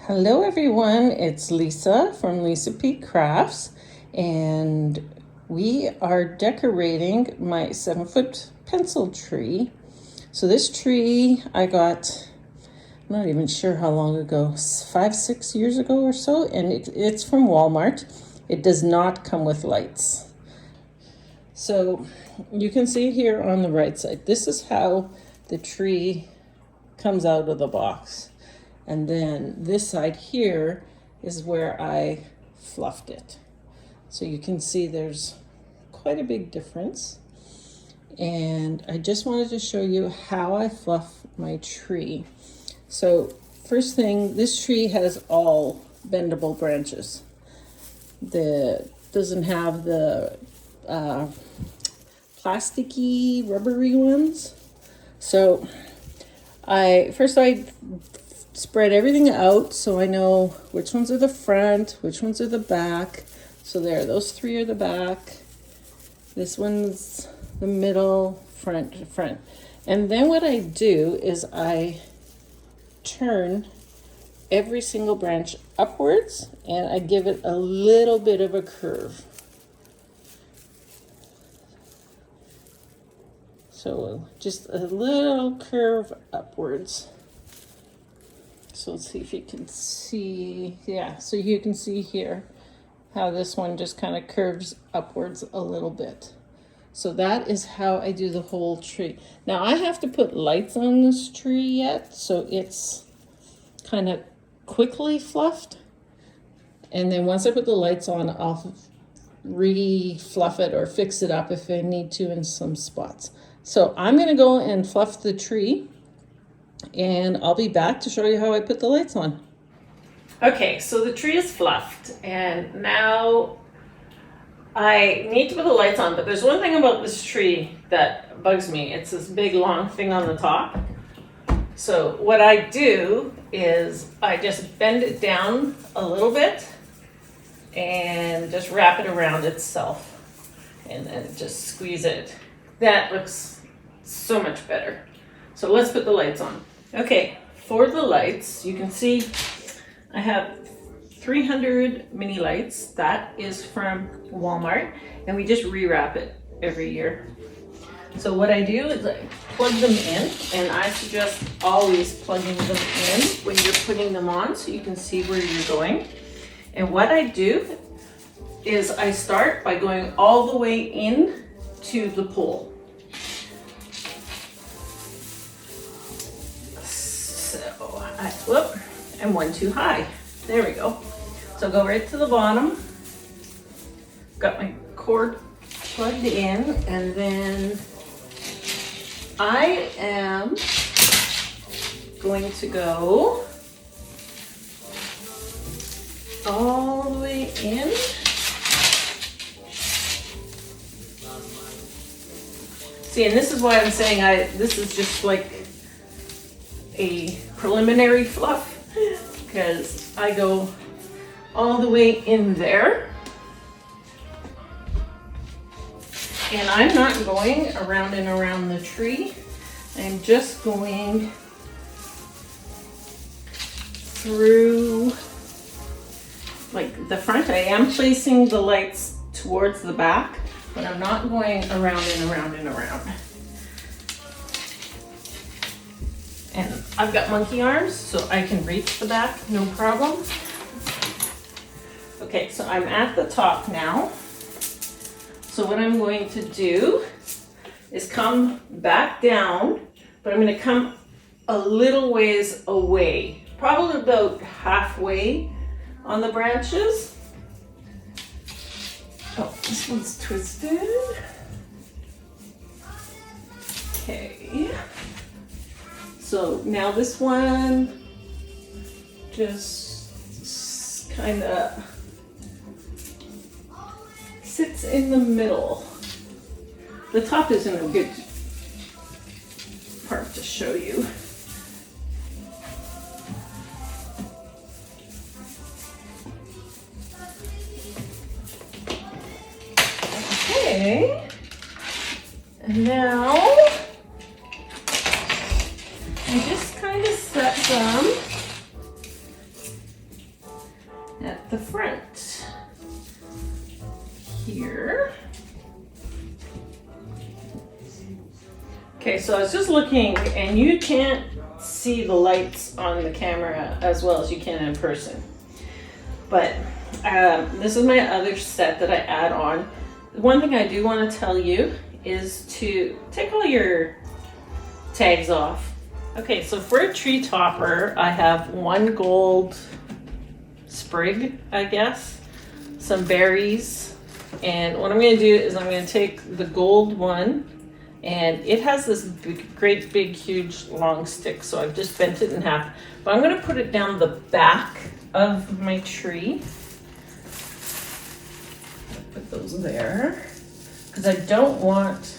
Hello everyone, it's Lisa from Lisa P Crafts, and we are decorating my 7-foot pencil tree. So this tree I got, I'm not even sure how long ago, 5-6 years ago or so, and it's from Walmart. It does not come with lights. So you can see here on the right side, this is how the tree comes out of the box. And then this side here is where I fluffed it. So you can see there's quite a big difference. And I just wanted to show you how I fluff my tree. So first thing, this tree has all bendable branches. Doesn't have the plasticky, rubbery ones. So I spread everything out so I know which ones are the front, which ones are the back. So there, those three are the back. This one's the middle, front. And then what I do is I turn every single branch upwards and I give it a little bit of a curve. So just a little curve upwards. So let's see if you can see, yeah, so you can see here how this one just kind of curves upwards a little bit. So that is how I do the whole tree. Now I have to put lights on this tree yet, so it's kind of quickly fluffed. And then once I put the lights on, I'll re-fluff it or fix it up if I need to in some spots. So I'm gonna go and fluff the tree, and I'll be back to show you how I put the lights on. Okay, so the tree is fluffed, and now I need to put the lights on, but there's one thing about this tree that bugs me. It's this big long thing on the top. So what I do is I just bend it down a little bit and just wrap it around itself and then just squeeze it. That looks so much better. So let's put the lights on. Okay, for the lights, you can see I have 300 mini lights. That is from Walmart, and we just rewrap it every year. So what I do is I plug them in, and I suggest always plugging them in when you're putting them on so you can see where you're going. And what I do is I start by going all the way in to the pole. Whoop, and one too high. There we go. So go right to the bottom. Got my cord plugged in, and then I am going to go all the way in. See, and this is why I'm saying this is just like a preliminary fluff, because I go all the way in there, and I'm not going around and around the tree. I'm just going through like the front. I am placing the lights towards the back, but I'm not going around and around and around. And I've got monkey arms, so I can reach the back, no problem. Okay, so I'm at the top now. So what I'm going to do is come back down, but I'm gonna come a little ways away, probably about halfway on the branches. Oh, this one's twisted. Okay. So now this one just kind of sits in the middle. The top isn't a good part to show you. Okay, and now I just kind of set them at the front here. Okay, so I was just looking, and you can't see the lights on the camera as well as you can in person. But this is my other set that I add on. One thing I do want to tell you is to take all your tags off. Okay, so for a tree topper, I have one gold sprig, I guess, some berries, and what I'm going to do is I'm going to take the gold one, and it has this great big huge long stick, so I've just bent it in half, but I'm going to put it down the back of my tree. Put those there because I don't want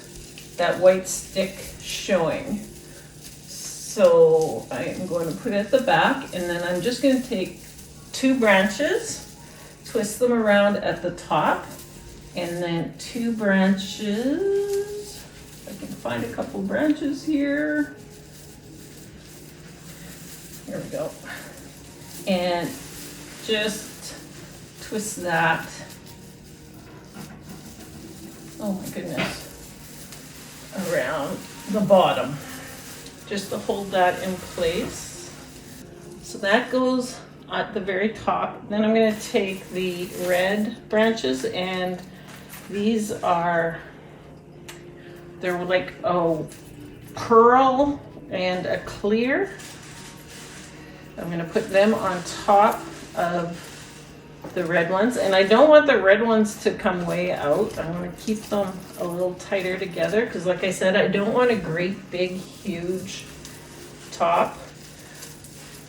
that white stick showing. So I am going to put it at the back, and then I'm just going to take 2 branches, twist them around at the top, and then 2 branches. I can find a couple branches here. Here we go. And just twist that. Oh my goodness. Around the bottom. Just to hold that in place. So that goes at the very top. Then I'm going to take the red branches, and these are, they're like a pearl and a clear. I'm going to put them on top of the red ones, and I don't want the red ones to come way out. I want to keep them a little tighter together because, like I said, I don't want a great big huge top.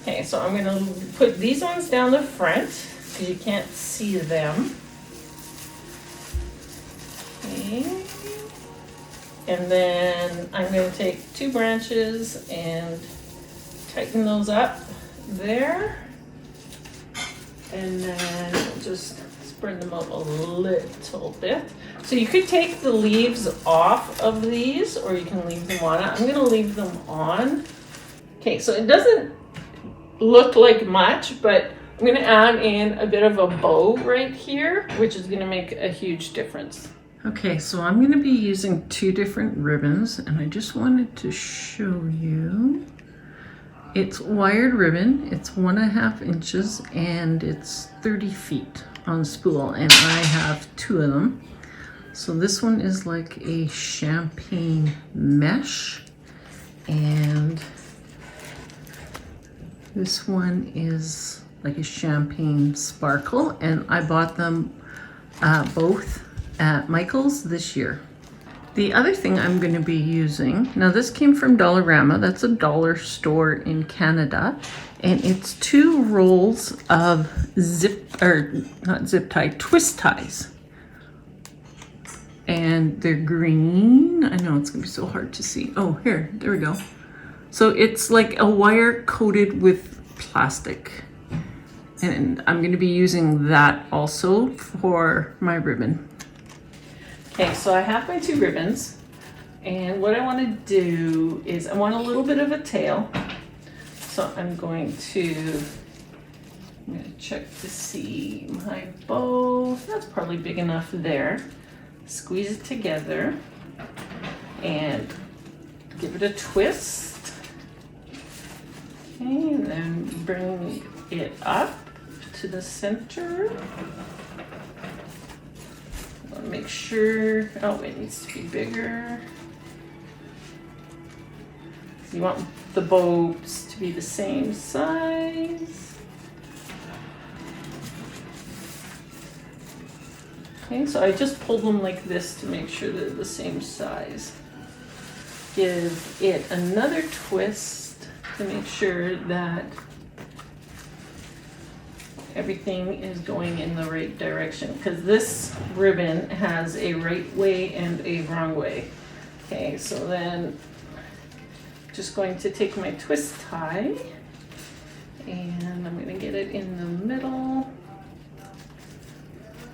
Okay, so I'm going to put these ones down the front because you can't see them. Okay. And then I'm going to take 2 branches and tighten those up there. And then we'll just spread them out a little bit. So you could take the leaves off of these, or you can leave them on. I'm going to leave them on. Okay, so it doesn't look like much, but I'm going to add in a bit of a bow right here, which is going to make a huge difference. Okay, so I'm going to be using 2 different ribbons, and I just wanted to show you. It's wired ribbon, it's 1.5 inches, and it's 30 feet on spool, and I have 2 of them. So this one is like a champagne mesh, and this one is like a champagne sparkle, and I bought them both at Michael's this year. The other thing I'm going to be using, now this came from Dollarama, that's a dollar store in Canada, and it's 2 rolls of twist ties. And they're green. I know it's going to be so hard to see. Oh, here, there we go. So it's like a wire coated with plastic. And I'm going to be using that also for my ribbon. Okay, so I have my 2 ribbons, and what I want to do is I want a little bit of a tail. So I'm going to check to see my bow. That's probably big enough there. Squeeze it together and give it a twist. Okay, and then bring it up to the center. Make sure, oh, it needs to be bigger. You want the bows to be the same size. Okay, so I just pulled them like this to make sure they're the same size. Give it another twist to make sure that everything is going in the right direction, because this ribbon has a right way and a wrong way. Okay, so then just going to take my twist tie, and I'm going to get it in the middle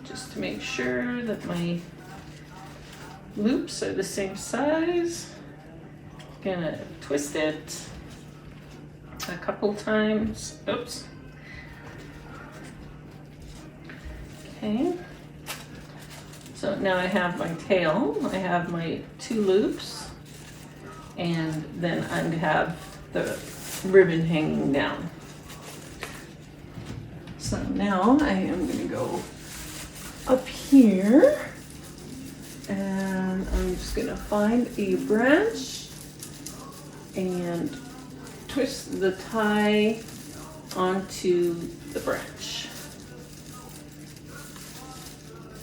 just to make sure that my loops are the same size. Gonna twist it a couple times. Oops. Okay. So now I have my tail, I have my 2 loops, and then I have the ribbon hanging down. So now I am going to go up here, and I'm just going to find a branch and twist the tie onto the branch.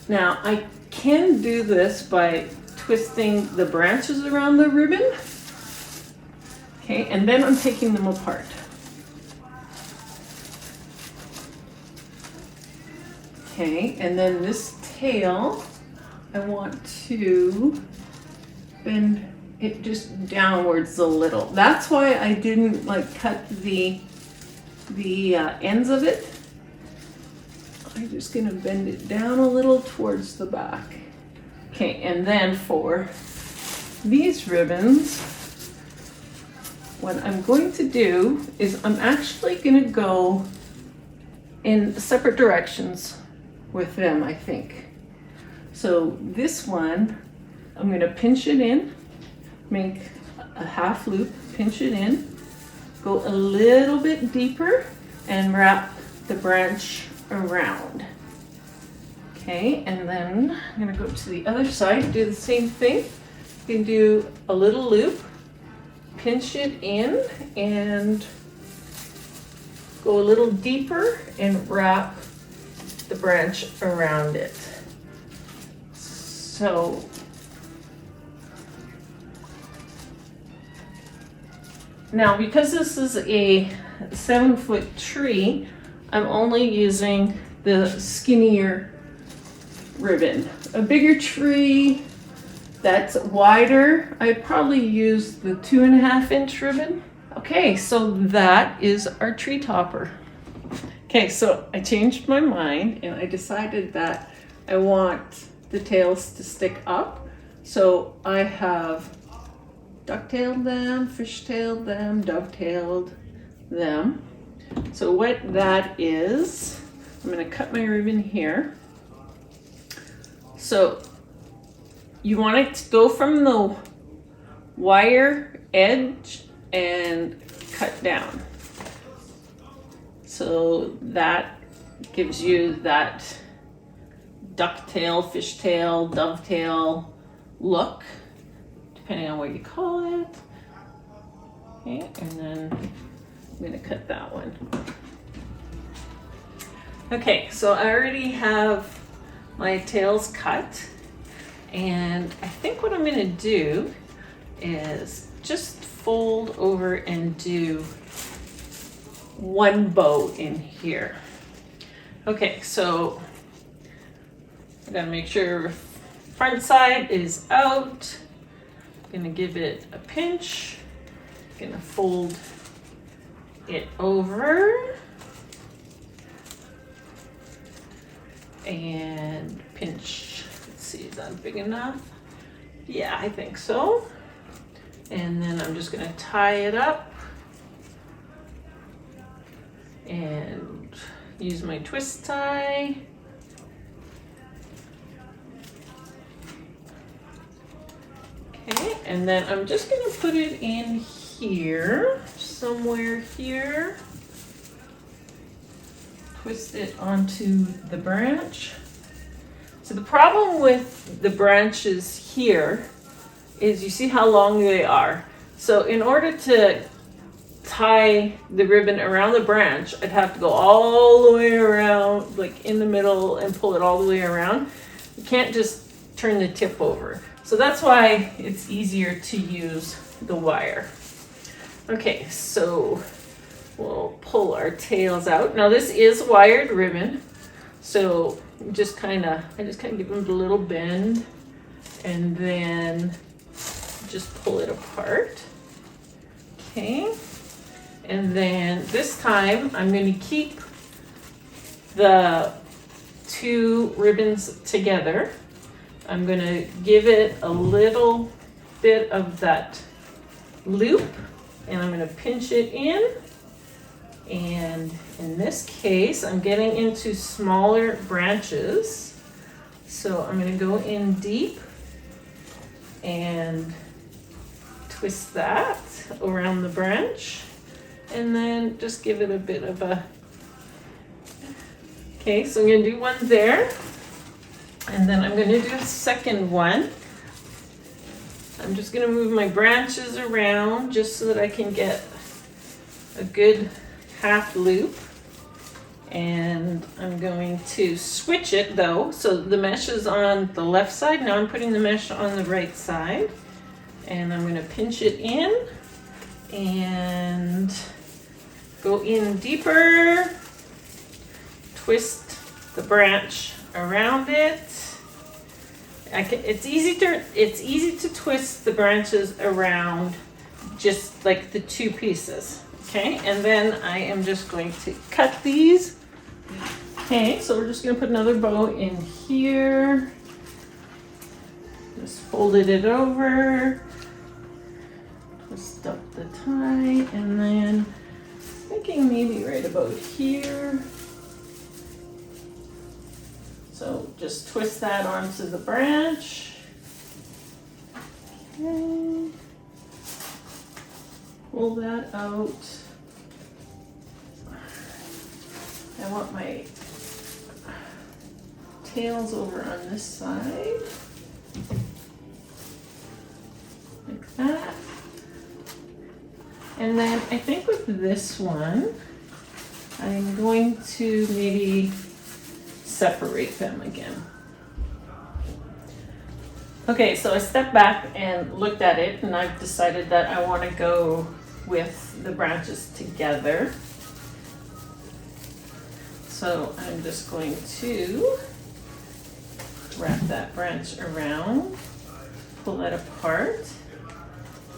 Now I can do this by twisting the branches around the ribbon. Okay, and then I'm taking them apart. Okay, and then this tail, I want to bend it just downwards a little. That's why I didn't like cut the ends of it. I'm just gonna bend it down a little towards the back. Okay, and then for these ribbons, what I'm going to do is I'm actually gonna go in separate directions with them, I think. So this one, I'm gonna pinch it in, make a half loop, pinch it in, go a little bit deeper, and wrap the branch around. Okay, and then I'm gonna go to the other side, do the same thing. You can do a little loop, pinch it in, and go a little deeper and wrap the branch around it. So now, because this is a 7-foot tree, I'm only using the skinnier ribbon. A bigger tree that's wider, I'd probably use the 2.5-inch ribbon. Okay, so that is our tree topper. Okay, so I changed my mind and I decided that I want the tails to stick up. So I have ducktailed them, fishtailed them, dovetailed them. So what that is, I'm going to cut my ribbon here. So you want it to go from the wire edge and cut down. So that gives you that ducktail, fishtail, dovetail look, depending on what you call it. Okay, and then I'm going to cut that one. Okay, so I already have my tails cut, and I think what I'm going to do is just fold over and do one bow in here. Okay, so I gotta make sure front side is out. Gonna give it a pinch. Gonna fold it over and pinch. Let's see, is that big enough? Yeah, I think so. And then I'm just gonna tie it up and use my twist tie. Okay, and then I'm just gonna put it in here, somewhere here. Twist it onto the branch. So the problem with the branches here is you see how long they are. So in order to tie the ribbon around the branch, I'd have to go all the way around, like in the middle, and pull it all the way around. You can't just turn the tip over. So that's why it's easier to use the wire. Okay, so we'll pull our tails out. Now this is wired ribbon, so I just kind of give them a little bend, and then just pull it apart. Okay. And then this time I'm going to keep the 2 ribbons together. I'm going to give it a little bit of that loop, and I'm going to pinch it in And in this case, I'm getting into smaller branches. So I'm going to go in deep and twist that around the branch. And then just give it a bit of a... Okay, so I'm going to do one there. And then I'm going to do a second one. I'm just going to move my branches around just so that I can get a good half loop. And I'm going to switch it though. So the mesh is on the left side. Now I'm putting the mesh on the right side. And I'm going to pinch it in and go in deeper. Twist the branch around it. It's easy to twist the branches around just like the two pieces. Okay, and then I am just going to cut these. Okay, so we're just going to put another bow in here. Just folded it over. Twist up the tie, and then thinking maybe right about here. So just twist that onto the branch. Okay. Pull that out. I want my tails over on this side. Like that. And then I think with this one, I'm going to maybe separate them again. Okay, so I stepped back and looked at it, and I've decided that I want to go with the branches together. So I'm just going to wrap that branch around, pull that apart,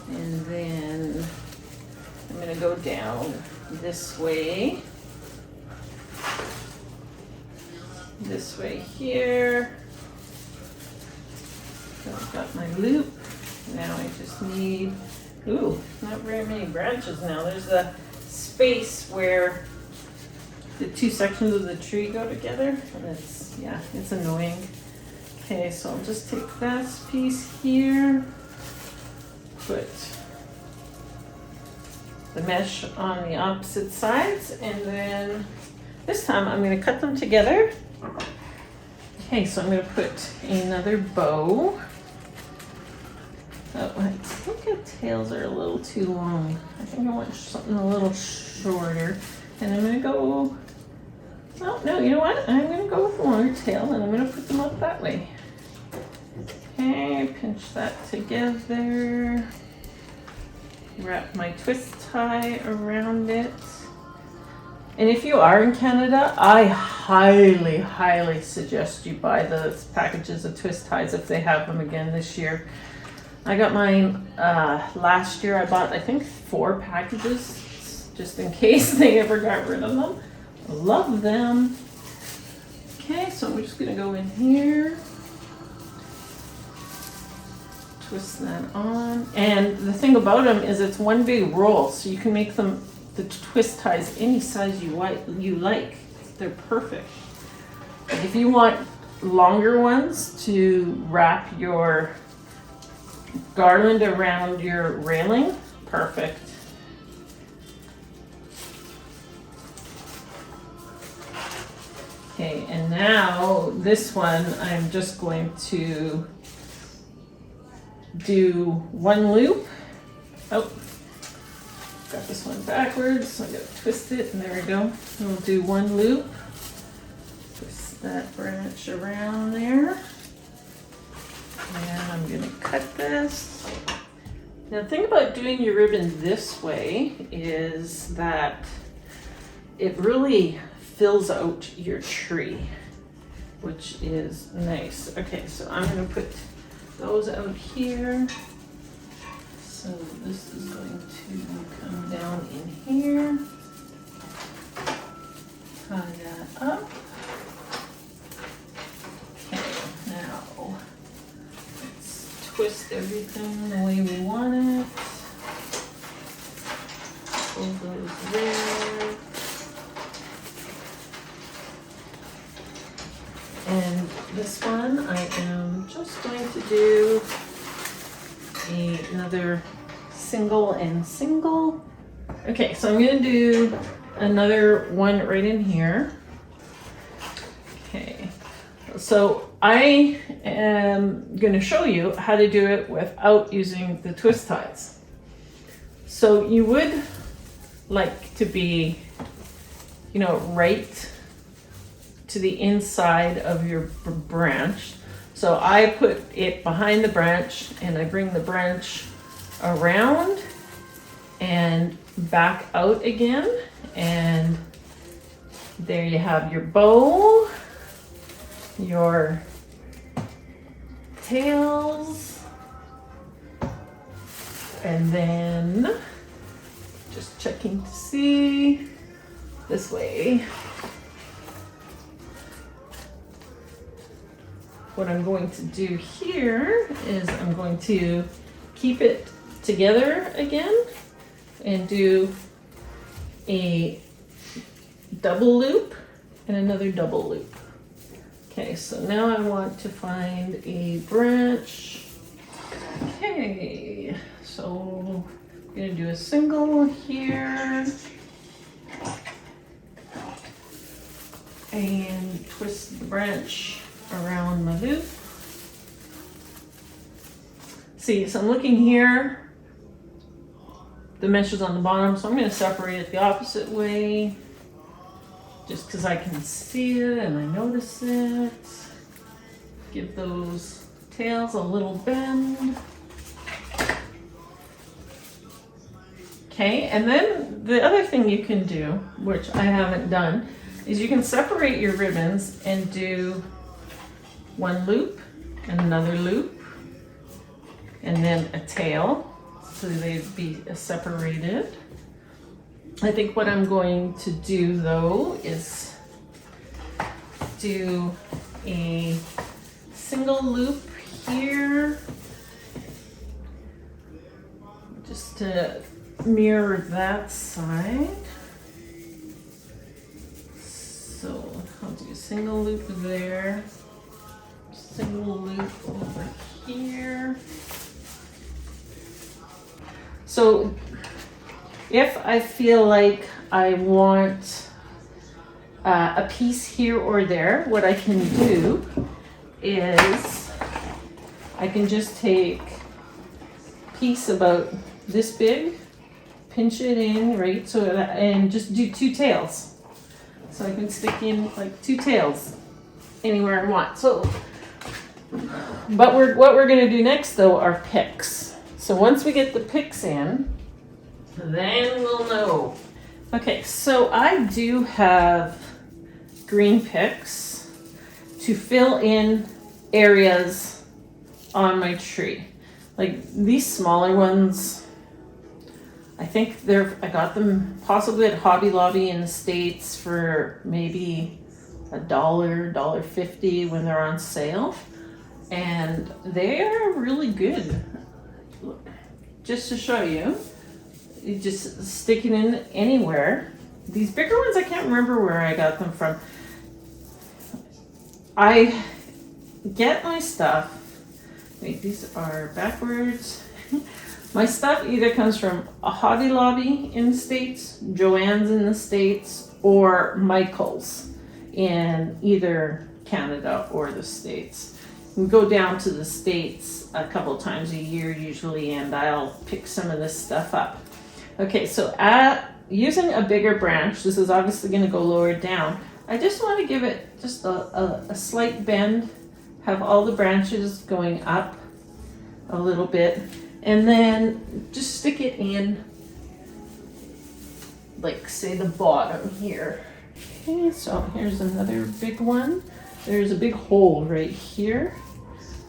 and then I'm going to go down this way here. So I've got my loop. Now I just need, not very many branches now. There's a space where the two sections of the tree go together, and it's annoying. Okay, so I'll just take this piece here, put the mesh on the opposite sides, and then this time I'm going to cut them together. Okay, so I'm going to put another bow. Oh, I think the tails are a little too long. I think I want something a little shorter. And I'm going to go, oh no, you know what? I'm going to go with the longer tail, and I'm going to put them up that way. Okay, pinch that together. Wrap my twist tie around it. And if you are in Canada, I highly, highly suggest you buy the packages of twist ties if they have them again this year. I got mine last year. I bought, I think, 4 packages just in case they ever got rid of them. Love them. Okay, so I'm just going to go in here. Twist that on. And the thing about them is it's one big roll, so you can make them, the twist ties, any size you like. They're perfect. Like if you want longer ones to wrap your garland around your railing, perfect. Okay, and now this one I'm just going to do one loop. Oh, got this one backwards, so I'm going to twist it, and there we go. We'll do one loop. Twist that branch around there. And I'm going to cut this. Now the thing about doing your ribbon this way is that it really fills out your tree, which is nice. Okay, so I'm going to put those out here. So this is going to come down in here. Tie that up. Okay, now let's twist everything the way we want it. Pull those there. And this one I am just going to do another single and single. Okay, so I'm gonna do another one right in here. Okay, so I am gonna show you how to do it without using the twist ties. So you would like to be, right to the inside of your branch. So I put it behind the branch and I bring the branch around and back out again. And there you have your bow, your tails, and then just checking to see this way. What I'm going to do here is I'm going to keep it together again and do a double loop and another double loop. Okay, so now I want to find a branch. Okay, so I'm gonna do a single here and twist the branch around my loop. See, so I'm looking here, the mesh is on the bottom, so I'm going to separate it the opposite way just because I can see it and I notice it. Give those tails a little bend. Okay, and then the other thing you can do, which I haven't done, is you can separate your ribbons and do one loop and another loop and then a tail, so they'd be separated. I think what I'm going to do though is do a single loop here just to mirror that side. So I'll do a single loop there, single loop over here. So if I feel like I want a piece here or there, what I can do is I can just take a piece about this big, pinch it in, right? So and just do two tails. So I can stick in like two tails anywhere I want. So, but what we're gonna do next though are picks. So once we get the picks in, then we'll know. Okay, so I do have green picks to fill in areas on my tree. Like these smaller ones, I think I got them possibly at Hobby Lobby in the States for maybe $1.50 when they're on sale. And they are really good. Just to show you, you just stick it in anywhere. These bigger ones, I can't remember where I got them from. I get my stuff, wait, these are backwards. My stuff either comes from a Hobby Lobby in the States, Joann's in the States, or Michael's in either Canada or the States. We go down to the States a couple times a year usually, and I'll pick some of this stuff up. Okay, so using a bigger branch, this is obviously going to go lower down. I just want to give it just a slight bend, have all the branches going up a little bit, and then just stick it in, like say the bottom here. Okay, so here's another big one. There's a big hole right here.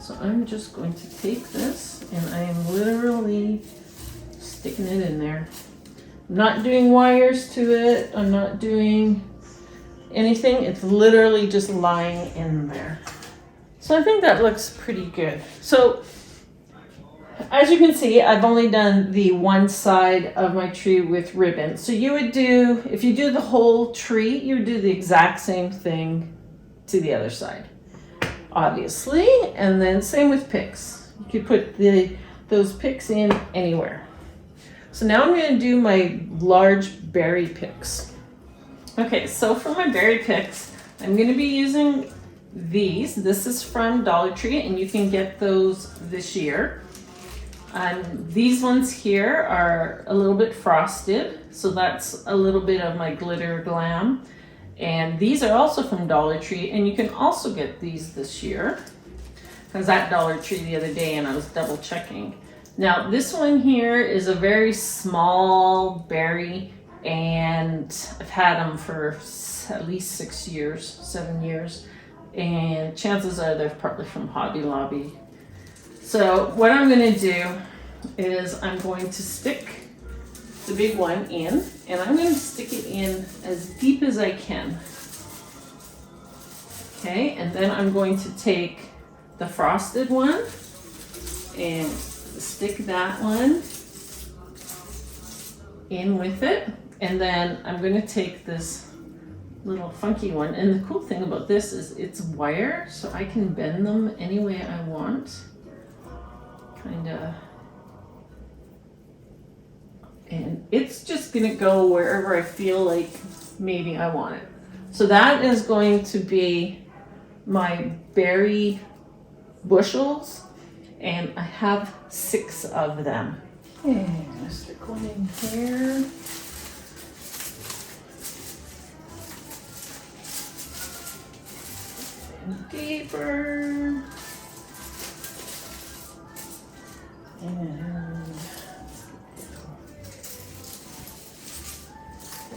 So I'm just going to take this and I am literally sticking it in there. I'm not doing wires to it. I'm not doing anything. It's literally just lying in there. So I think that looks pretty good. So as you can see, I've only done the one side of my tree with ribbon. So you would do, if you do the whole tree, you would do the exact same thing to the other side. obviously, and then same with picks. You could put those picks in anywhere. So now I'm going to do my large berry picks. Okay, so for my berry picks, I'm going to be using these. This is from Dollar Tree, and you can get those this year. These ones here are a little bit frosted, so that's a little bit of my glitter glam. And these are also from Dollar Tree, and you can also get these this year. I was at Dollar Tree the other day and I was double checking. Now this one here is a very small berry, and I've had them for at least 6 years, 7 years, and chances are they're probably from Hobby Lobby. So what I'm going to do is I'm going to stick the big one in, and I'm going to stick it in as deep as I can. Okay, and then I'm going to take the frosted one and stick that one in with it, and then I'm going to take this little funky one, and the cool thing about this is it's wire, so I can bend them any way I want, kinda, and it's just gonna go wherever I feel like maybe I want it. So that is going to be my berry bushels, and I have 6 of them. Okay, I'm gonna stick one in here. And deeper. And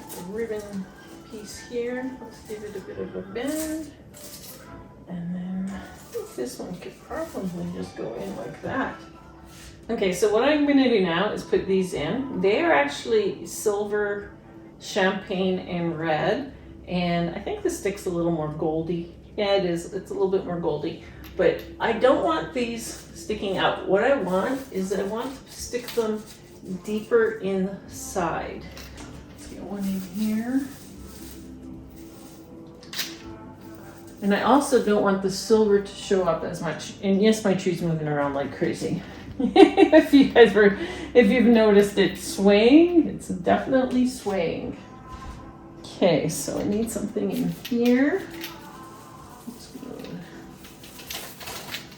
the ribbon piece here. Let's give it a bit of a bend. And then I think this one could probably just go in like that. Okay, so what I'm going to do now is put these in. They are actually silver, champagne, and red. And I think this stick's a little more goldy. Yeah, it is. It's a little bit more goldy. But I don't want these sticking out. What I want is I want to stick them deeper inside. Let's get one in here. And I also don't want the silver to show up as much. And yes, my tree's moving around like crazy. If you've noticed it swaying, it's definitely swaying. Okay, so I need something in here.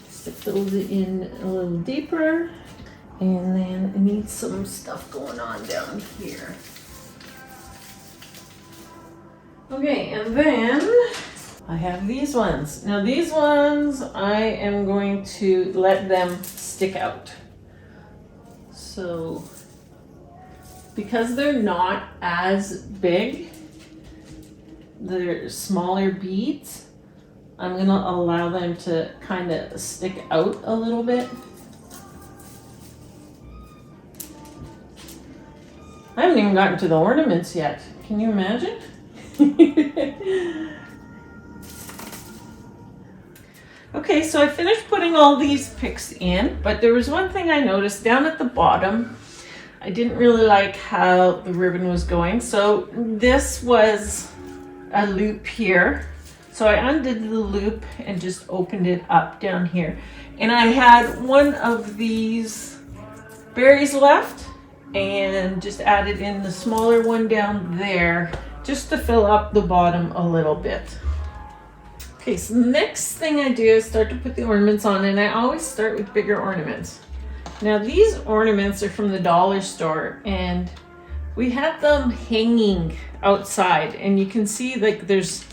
Stick those in a little deeper. And then I need some stuff going on down here. Okay, and then I have these ones. Now these ones, I am going to let them stick out. So, because they're not as big, they're smaller beads, I'm gonna allow them to kind of stick out a little bit. I haven't even gotten to the ornaments yet. Can you imagine? Okay, so I finished putting all these picks in, but there was one thing I noticed down at the bottom. I didn't really like how the ribbon was going, so this was a loop here. So I undid the loop and just opened it up down here. And I had one of these berries left and just added in the smaller one down there just to fill up the bottom a little bit. Okay, so the next thing I do is start to put the ornaments on, and I always start with bigger ornaments. Now these ornaments are from the dollar store, and we had them hanging outside, and you can see like there's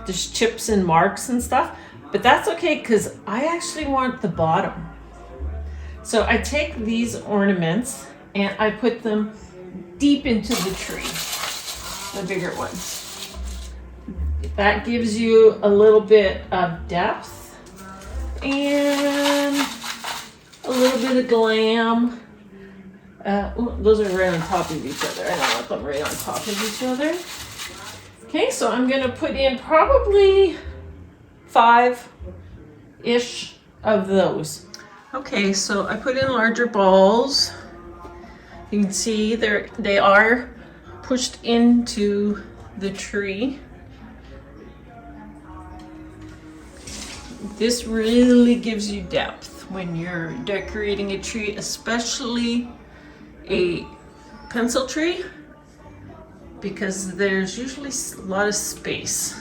chips and marks and stuff, but that's okay because I actually want the bottom. So I take these ornaments and I put them deep into the tree, the bigger ones. That gives you a little bit of depth and a little bit of glam. Those are right on top of each other. I don't want them right on top of each other. Okay, so I'm gonna put in probably 5-ish of those. Okay, so I put in larger balls. You can see they are pushed into the tree. this really gives you depth when you're decorating a tree, especially a pencil tree, because there's usually a lot of space.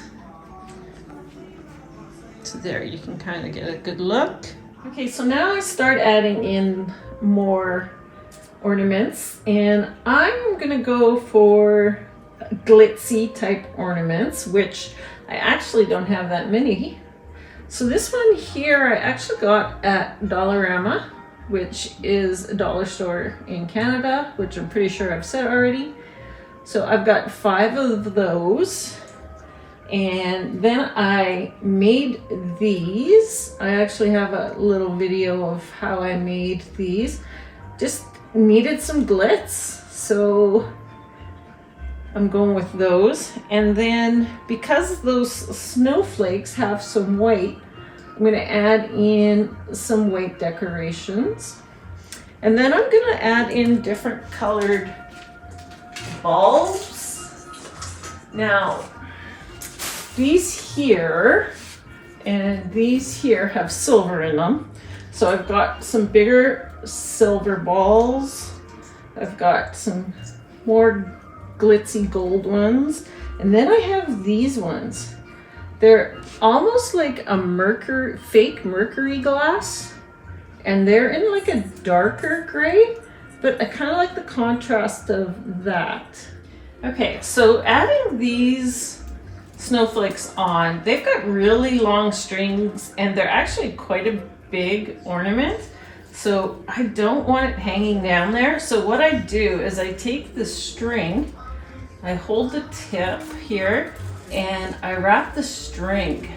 So there, you can kind of get a good look. Okay, so now I start adding in more ornaments, and I'm gonna go for glitzy type ornaments, which I actually don't have that many. So this one here I actually got at Dollarama, which is a dollar store in Canada, which I'm pretty sure I've said already. So I've got 5 of those. And then I made these. I actually have a little video of how I made these. Just needed some glitz, so I'm going with those. And then because those snowflakes have some white, I'm gonna add in some white decorations. And then I'm gonna add in different colored bulbs. Now, these here and these here have silver in them. So I've got some bigger silver balls. I've got some more glitzy gold ones. And then I have these ones. They're almost like a fake mercury glass. And they're in like a darker gray, but I kind of like the contrast of that. Okay, so adding these snowflakes on, they've got really long strings and they're actually quite a big ornament, so I don't want it hanging down there. So what I do is I take the string, I hold the tip here, and I wrap the string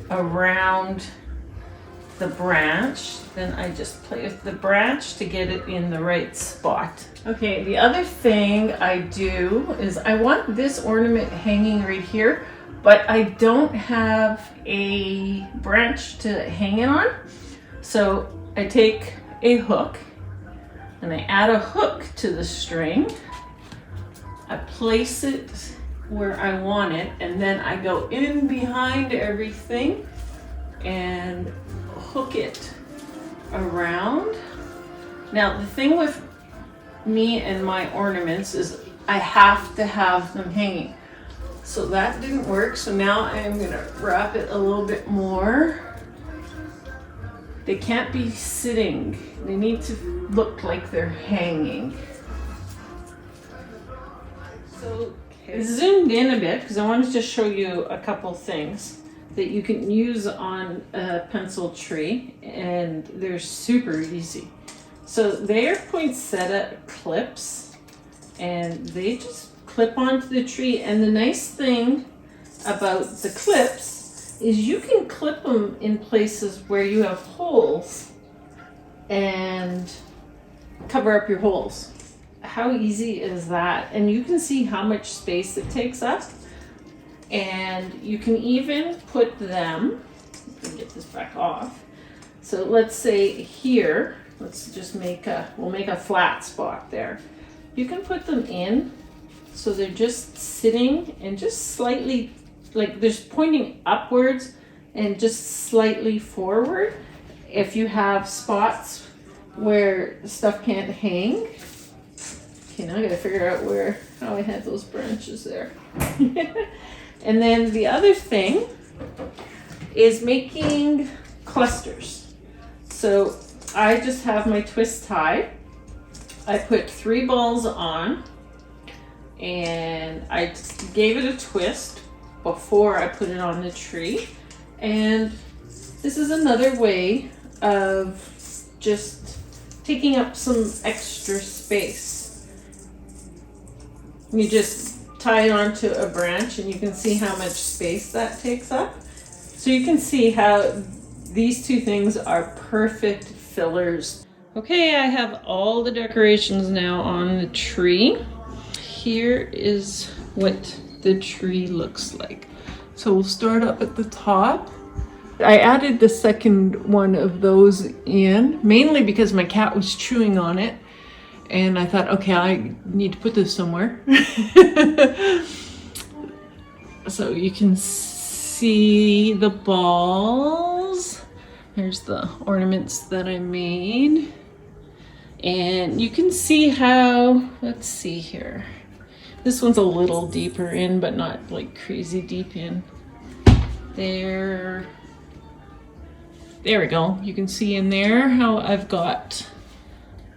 around the branch. Then I just play with the branch to get it in the right spot. Okay, the other thing I do is I want this ornament hanging right here, but I don't have a branch to hang it on. So I take a hook and I add a hook to the string. I place it where I want it, and then I go in behind everything and hook it around. Now the thing with me and my ornaments is I have to have them hanging. So that didn't work, so now I'm gonna wrap it a little bit more. They can't be sitting, they need to look like they're hanging. So I zoomed in a bit because I wanted to show you a couple things that you can use on a pencil tree, and they're super easy. So they are poinsettia clips, and they just clip onto the tree. And the nice thing about the clips is you can clip them in places where you have holes and cover up your holes. How easy is that? And you can see how much space it takes up. And you can even put them, let me get this back off. So let's say here, let's just we'll make a flat spot there. You can put them in so they're just sitting and just slightly, like they're pointing upwards and just slightly forward. If you have spots where stuff can't hang. Okay, now I gotta figure out how I had those branches there. And then the other thing is making clusters. So I just have my twist tie. I put 3 balls on, and I just gave it a twist before I put it on the tree. And this is another way of just taking up some extra space. You just tie it onto a branch and you can see how much space that takes up. So you can see how these two things are perfect fillers. Okay, I have all the decorations now on the tree. Here is what the tree looks like. So we'll start up at the top. I added the second one of those in, mainly because my cat was chewing on it. And I thought, okay, I need to put this somewhere. So you can see the ball Here's the ornaments that I made. And you can see how, let's see here. This one's a little deeper in, but not like crazy deep in. There we go. You can see in there how I've got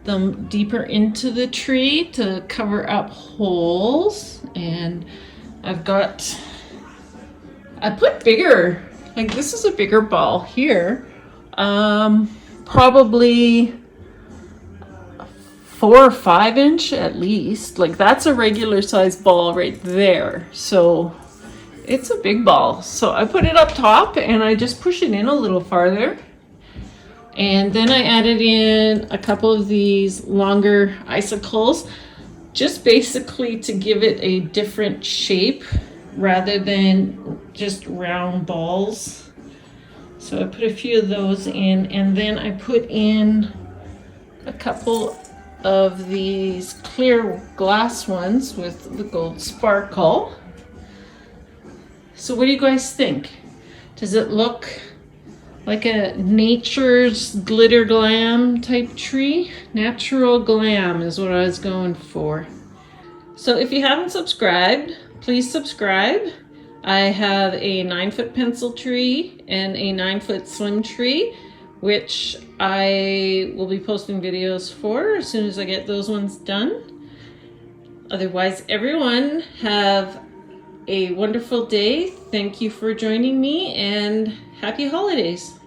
them deeper into the tree to cover up holes. And I put bigger, like this is a bigger ball here. Probably 4 or 5 inch at least. Like that's a regular size ball right there. So it's a big ball. So I put it up top and I just push it in a little farther. And then I added in a couple of these longer icicles, just basically to give it a different shape rather than just round balls. So I put a few of those in, and then I put in a couple of these clear glass ones with the gold sparkle. So what do you guys think? Does it look like a nature's glitter glam type tree? Natural glam is what I was going for. So if you haven't subscribed, please subscribe. I have a 9-foot pencil tree and a 9-foot slim tree, which I will be posting videos for as soon as I get those ones done. Otherwise, everyone have a wonderful day. Thank you for joining me and happy holidays.